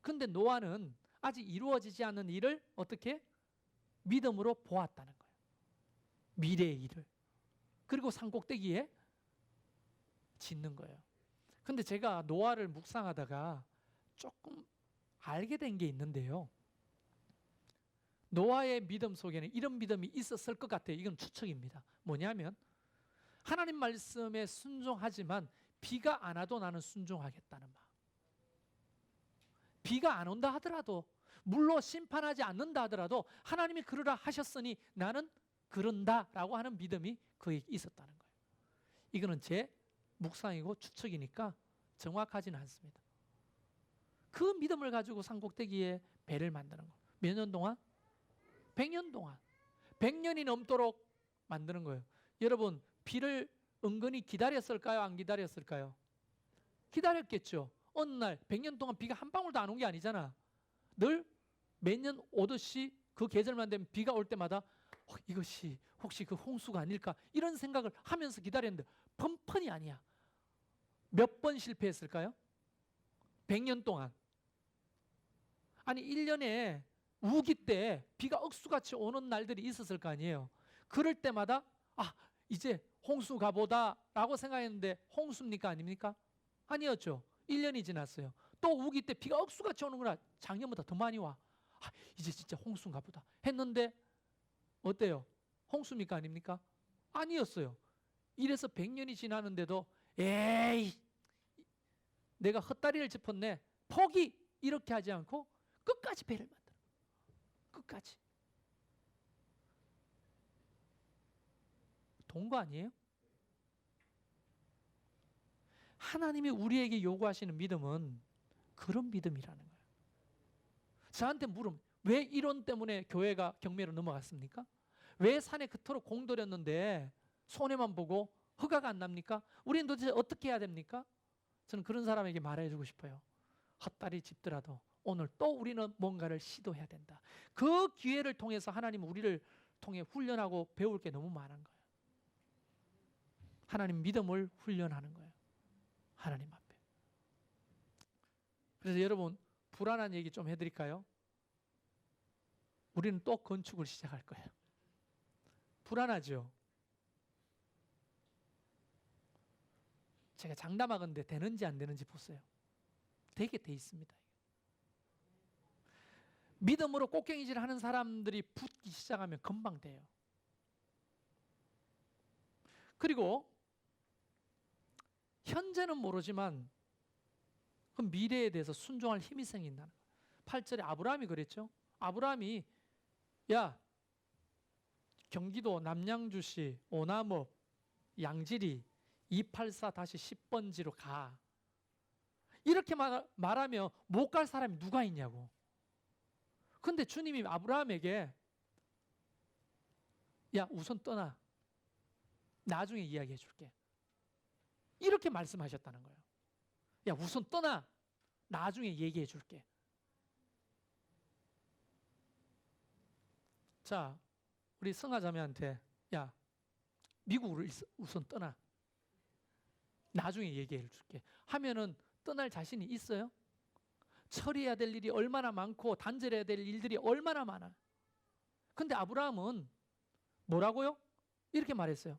근데 노아는 아직 이루어지지 않은 일을 어떻게? 믿음으로 보았다는 거예요. 미래의 일을. 그리고 산꼭대기에 짓는 거예요. 근데 제가 노아를 묵상하다가 조금 알게 된 게 있는데요. 노아의 믿음 속에는 이런 믿음이 있었을 것 같아요. 이건 추측입니다. 뭐냐면 하나님 말씀에 순종하지만 비가 안 와도 나는 순종하겠다는 마음. 비가 안 온다 하더라도, 물로 심판하지 않는다 하더라도 하나님이 그러라 하셨으니 나는 그런다라고 하는 믿음이 그에게 있었다는 거예요. 이거는 제 묵상이고 추측이니까 정확하지는 않습니다. 그 믿음을 가지고 산꼭대기에 배를 만드는 거예요. 몇 년 동안? 100년 동안. 100년이 넘도록 만드는 거예요. 여러분, 비를 은근히 기다렸을까요? 안 기다렸을까요? 기다렸겠죠. 어느 날 100년 동안 비가 한 방울도 안 온 게 아니잖아. 늘 매년 오듯이 그 계절만 되면 비가 올 때마다 이것이 혹시 그 홍수가 아닐까 이런 생각을 하면서 기다렸는데 뻔뻔히 아니야. 몇 번 실패했을까요? 100년 동안. 아니 1년에 우기 때 비가 억수같이 오는 날들이 있었을 거 아니에요. 그럴 때마다 이제 홍수가 보다 라고 생각했는데 홍수입니까? 아닙니까? 아니었죠. 1년이 지났어요. 또 우기 때 비가 억수같이 오는구나. 작년보다 더 많이 와. 이제 진짜 홍수인가 보다 했는데 어때요? 홍수입니까 아닙니까? 아니었어요. 이래서 100년이 지나는데도 에이 내가 헛다리를 짚었네 포기 이렇게 하지 않고 끝까지 배를 만들어. 끝까지. 동거 아니에요? 하나님이 우리에게 요구하시는 믿음은 그런 믿음이라는 거예요. 저한테 물으면 왜 이론 때문에 교회가 경매로 넘어갔습니까? 왜 산에 그토록 공들였는데 손해만 보고 허가가 안 납니까? 우리는 도대체 어떻게 해야 됩니까? 저는 그런 사람에게 말해주고 싶어요. 헛다리 짚더라도 오늘 또 우리는 뭔가를 시도해야 된다. 그 기회를 통해서 하나님은 우리를 통해 훈련하고 배울 게 너무 많은 거예요. 하나님 믿음을 훈련하는 거예요. 하나님 앞에. 그래서 여러분 불안한 얘기 좀 해드릴까요? 우리는 또 건축을 시작할 거예요. 불안하죠? 제가 장담하건대 되는지 안 되는지 보세요. 되게 돼 있습니다. 믿음으로 꽃갱이질 하는 사람들이 붙기 시작하면 금방 돼요. 그리고 현재는 모르지만 그 미래에 대해서 순종할 힘이 생긴다는 거예요. 8절에 아브라함이 그랬죠. 아브라함이 야 경기도 남양주시 오남읍 양지리 284-10번지로 가. 이렇게 말하면 못 갈 사람이 누가 있냐고. 근데 주님이 아브라함에게 야 우선 떠나. 나중에 이야기해 줄게. 이렇게 말씀하셨다는 거예요. 야 우선 떠나. 나중에 얘기해 줄게. 자 우리 성화자매한테 야 미국으로 우선 떠나. 나중에 얘기해 줄게. 하면은 떠날 자신이 있어요? 처리해야 될 일이 얼마나 많고 단절해야 될 일들이 얼마나 많아. 근데 아브라함은 뭐라고요? 이렇게 말했어요.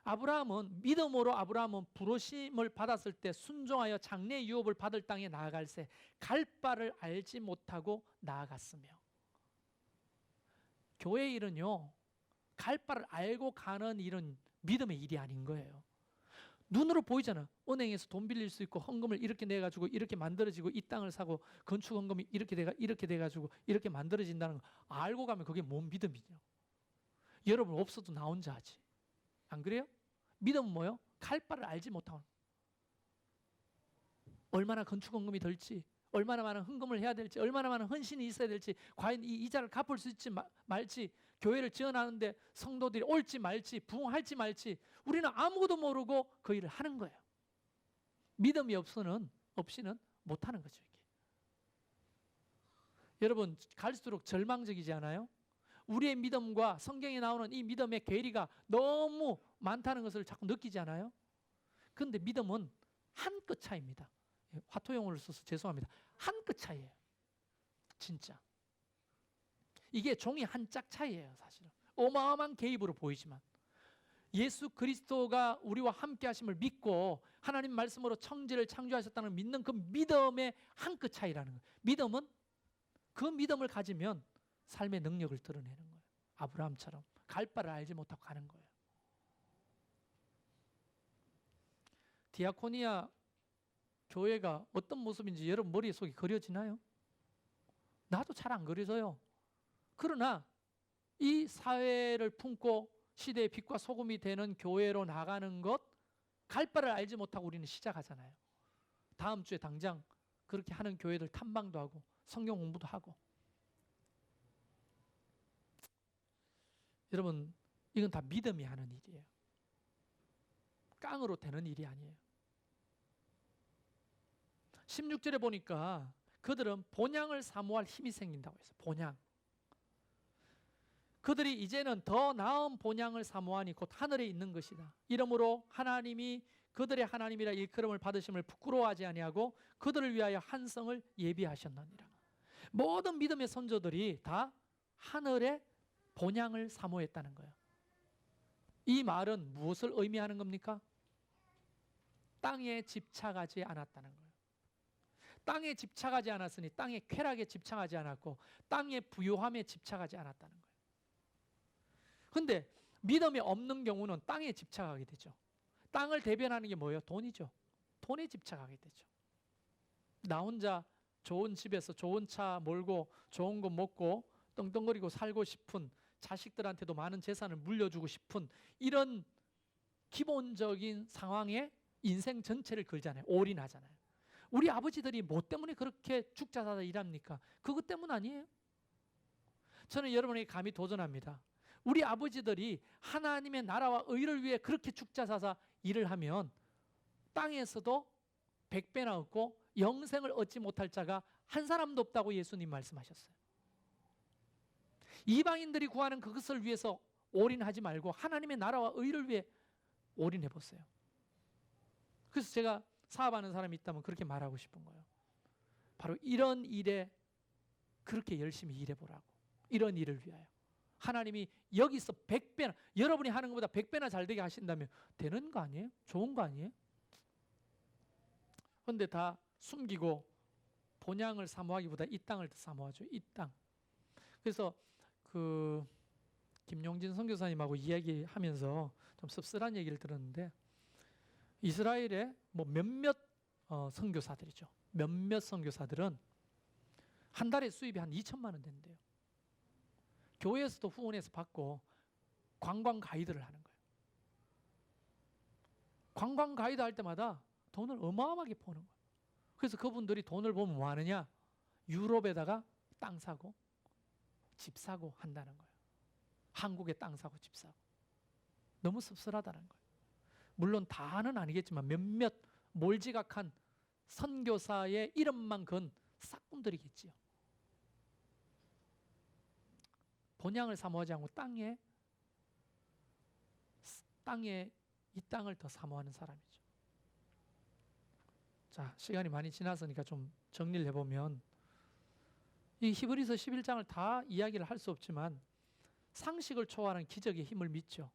아브라함은 믿음으로 아브라함은 부르심을 받았을 때 순종하여 장래 유업을 받을 땅에 나아갈새 갈 바를 알지 못하고 나아갔으며. 교회 일은요 갈 바를 알고 가는 일은 믿음의 일이 아닌 거예요. 눈으로 보이잖아. 은행에서 돈 빌릴 수 있고 헌금을 이렇게 내가지고 이렇게 만들어지고 이 땅을 사고 건축 헌금이 이렇게 돼가지고 이렇게 만들어진다는 거 알고 가면 그게 뭔 믿음이죠. 여러분 없어도 나 혼자 하지. 안 그래요? 믿음은 뭐요? 갈 바를 알지 못하고 얼마나 건축 헌금이 들지, 얼마나 많은 헌금을 해야 될지, 얼마나 많은 헌신이 있어야 될지, 과연 이 이자를 갚을 수 있지 말지, 교회를 지어나는데 성도들이 올지 말지, 부흥할지 말지 우리는 아무것도 모르고 그 일을 하는 거예요. 믿음이 없이는 못하는 거죠. 이게. 여러분 갈수록 절망적이지 않아요? 우리의 믿음과 성경에 나오는 이 믿음의 괴리가 너무 많다는 것을 자꾸 느끼지 않아요? 그런데 믿음은 한 끗 차이입니다. 화토용어를 써서 죄송합니다. 한 끗 차이예요. 진짜. 이게 종이 한 짝 차이예요. 사실은. 어마어마한 개입으로 보이지만 예수 그리스도가 우리와 함께 하심을 믿고 하나님 말씀으로 천지를 창조하셨다는 믿는 그 믿음의 한 끗 차이라는 거예요. 믿음은 그 믿음을 가지면 삶의 능력을 드러내는 거예요. 아브라함처럼 갈 바를 알지 못하고 가는 거예요. 디아코니아 교회가 어떤 모습인지 여러분 머릿속에 그려지나요? 나도 잘 안 그려져요. 그러나 이 사회를 품고 시대의 빛과 소금이 되는 교회로 나가는 것 갈 바를 알지 못하고 우리는 시작하잖아요. 다음 주에 당장 그렇게 하는 교회들 탐방도 하고 성경 공부도 하고. 여러분 이건 다 믿음이 하는 일이에요. 깡으로 되는 일이 아니에요. 16절에 보니까 그들은 본향을 사모할 힘이 생긴다고 했어요. 본향. 그들이 이제는 더 나은 본향을 사모하니 곧 하늘에 있는 것이다. 이러므로 하나님이 그들의 하나님이라 일컬음을 받으심을 부끄러워하지 아니하고 그들을 위하여 한 성을 예비하셨느니라. 모든 믿음의 선조들이 다 하늘의 본향을 사모했다는 거예요. 이 말은 무엇을 의미하는 겁니까? 땅에 집착하지 않았다는 거예요. 땅에 집착하지 않았으니 땅의 쾌락에 집착하지 않았고 땅의 부유함에 집착하지 않았다는 거예요. 근데 믿음이 없는 경우는 땅에 집착하게 되죠. 땅을 대변하는 게 뭐예요? 돈이죠. 돈에 집착하게 되죠. 나 혼자 좋은 집에서 좋은 차 몰고 좋은 거 먹고 떵떵거리고 살고 싶은, 자식들한테도 많은 재산을 물려주고 싶은 이런 기본적인 상황에 인생 전체를 걸잖아요. 올인하잖아요. 우리 아버지들이 뭐 때문에 그렇게 죽자 사자 일합니까? 그것 때문 아니에요? 저는 여러분에게 감히 도전합니다. 우리 아버지들이 하나님의 나라와 의를 위해 그렇게 죽자 사자 일을 하면 땅에서도 100배나 얻고 영생을 얻지 못할 자가 한 사람도 없다고 예수님 말씀하셨어요. 이방인들이 구하는 그것을 위해서 올인하지 말고 하나님의 나라와 의를 위해 올인해 보세요. 그래서 제가 사업하는 사람이 있다면 그렇게 말하고 싶은 거예요. 바로 이런 일에 그렇게 열심히 일해 보라고. 이런 일을 위하여. 하나님이 여기서 100배나, 여러분이 하는 것보다 100배나 잘 되게 하신다면 되는 거 아니에요? 좋은 거 아니에요? 그런데 다 숨기고 본향을 사모하기보다 이 땅을 더 사모하죠. 이 땅. 그래서 김용진 선교사님하고 이야기하면서 좀 씁쓸한 얘기를 들었는데, 이스라엘의 뭐 몇몇 선교사들이죠. 몇몇 선교사들은 한 달에 수입이 한 2천만 원 된대요. 교회에서도 후원해서 받고 관광 가이드를 하는 거예요. 관광 가이드 할 때마다 돈을 어마어마하게 버는 거예요. 그래서 그분들이 돈을 보면 뭐 하느냐? 유럽에다가 땅 사고 집 사고 한다는 거예요. 한국에 땅 사고 집 사고. 너무 씁쓸하다는 거예요. 물론 다는 아니겠지만 몇몇 몰지각한 선교사의 이름만 건 싹꾼들이겠지요. 본향을 사모하지 않고 땅에 이 땅을 더 사모하는 사람이죠. 자, 시간이 많이 지났으니까 좀 정리를 해보면, 이 히브리서 11장을 다 이야기를 할 수 없지만 상식을 초월하는 기적의 힘을 믿죠.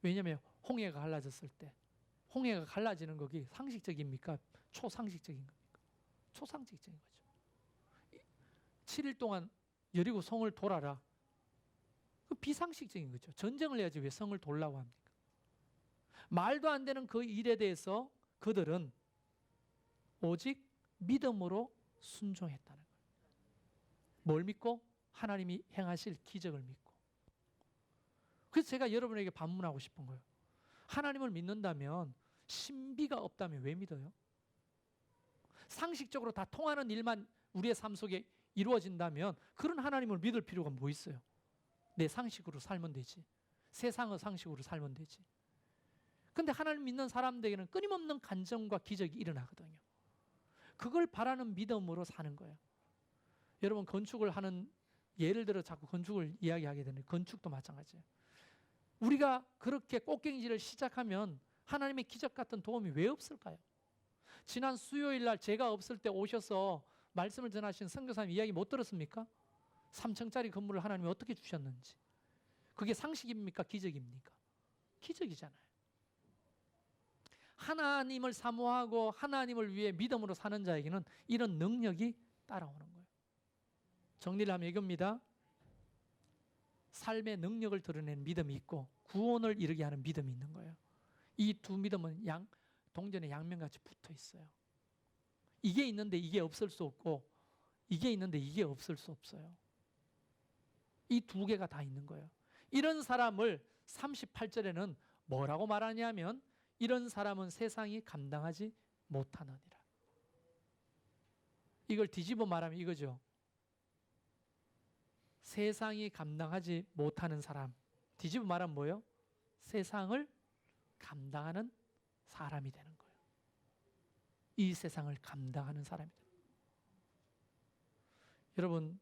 왜냐하면 홍해가 갈라졌을 때, 홍해가 갈라지는 것이 상식적입니까? 초상식적인 겁니까? 초상식적인 거죠. 7일 동안 여리고 성을 돌아라. 그 비상식적인 거죠. 전쟁을 해야지 왜 성을 돌라고 합니까? 말도 안 되는 그 일에 대해서 그들은 오직 믿음으로 순종했다는 거예요. 뭘 믿고? 하나님이 행하실 기적을 믿고. 그래서 제가 여러분에게 반문하고 싶은 거예요. 하나님을 믿는다면, 신비가 없다면 왜 믿어요? 상식적으로 다 통하는 일만 우리의 삶 속에 이루어진다면 그런 하나님을 믿을 필요가 뭐 있어요? 내 상식으로 살면 되지. 세상의 상식으로 살면 되지. 근데 하나님 믿는 사람들에게는 끊임없는 간증과 기적이 일어나거든요. 그걸 바라는 믿음으로 사는 거예요. 여러분, 건축을 하는, 예를 들어 자꾸 건축을 이야기하게 되는, 건축도 마찬가지예요. 우리가 그렇게 꽃갱이질을 시작하면 하나님의 기적 같은 도움이 왜 없을까요? 지난 수요일 날 제가 없을 때 오셔서 말씀을 전하신 선교사님 이야기 못 들었습니까? 3층짜리 건물을 하나님이 어떻게 주셨는지. 그게 상식입니까? 기적입니까? 기적이잖아요. 하나님을 사모하고 하나님을 위해 믿음으로 사는 자에게는 이런 능력이 따라오는 거예요. 정리를 하면 이겁니다. 삶의 능력을 드러내는 믿음이 있고 구원을 이루게 하는 믿음이 있는 거예요. 이 두 믿음은 동전의 양면같이 붙어 있어요. 이게 있는데 이게 없을 수 없고, 이게 있는데 이게 없을 수 없어요. 이 두 개가 다 있는 거예요. 이런 사람을 38절에는 뭐라고 말하냐면, 이런 사람은 세상이 감당하지 못하느니라. 이걸 뒤집어 말하면 이거죠. 세상이 감당하지 못하는 사람. 뒤집어 말하면 뭐예요? 세상을 감당하는 사람이 되는 거예요. 이 세상을 감당하는 사람이 되는 거예요. 여러분,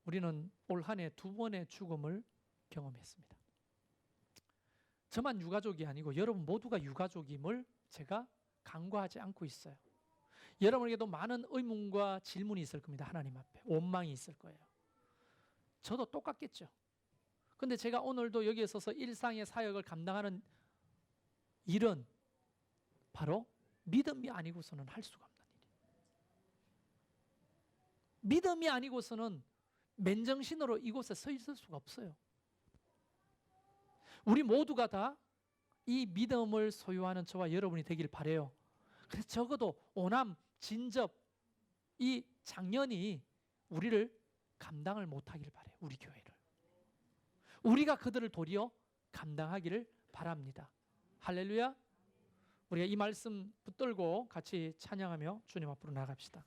우리는 올 한 해 2번의 죽음을 경험했습니다. 저만 유가족이 아니고 여러분 모두가 유가족임을 제가 간과하지 않고 있어요. 여러분에게도 많은 의문과 질문이 있을 겁니다. 하나님 앞에 원망이 있을 거예요. 저도 똑같겠죠. 근데 제가 오늘도 여기에 서서 일상의 사역을 감당하는 일은 바로 믿음이 아니고서는 할 수가 없는 일이에요. 믿음이 아니고서는 맨정신으로 이곳에 서 있을 수가 없어요. 우리 모두가 다 이 믿음을 소유하는 저와 여러분이 되길 바라요. 그래서 적어도 오남, 진접, 이 작년이 우리를 감당을 못하길 바라요. 우리 교회를. 우리가 그들을 도리어 감당하기를 바랍니다. 할렐루야. 우리가 이 말씀 붙들고 같이 찬양하며 주님 앞으로 나갑시다.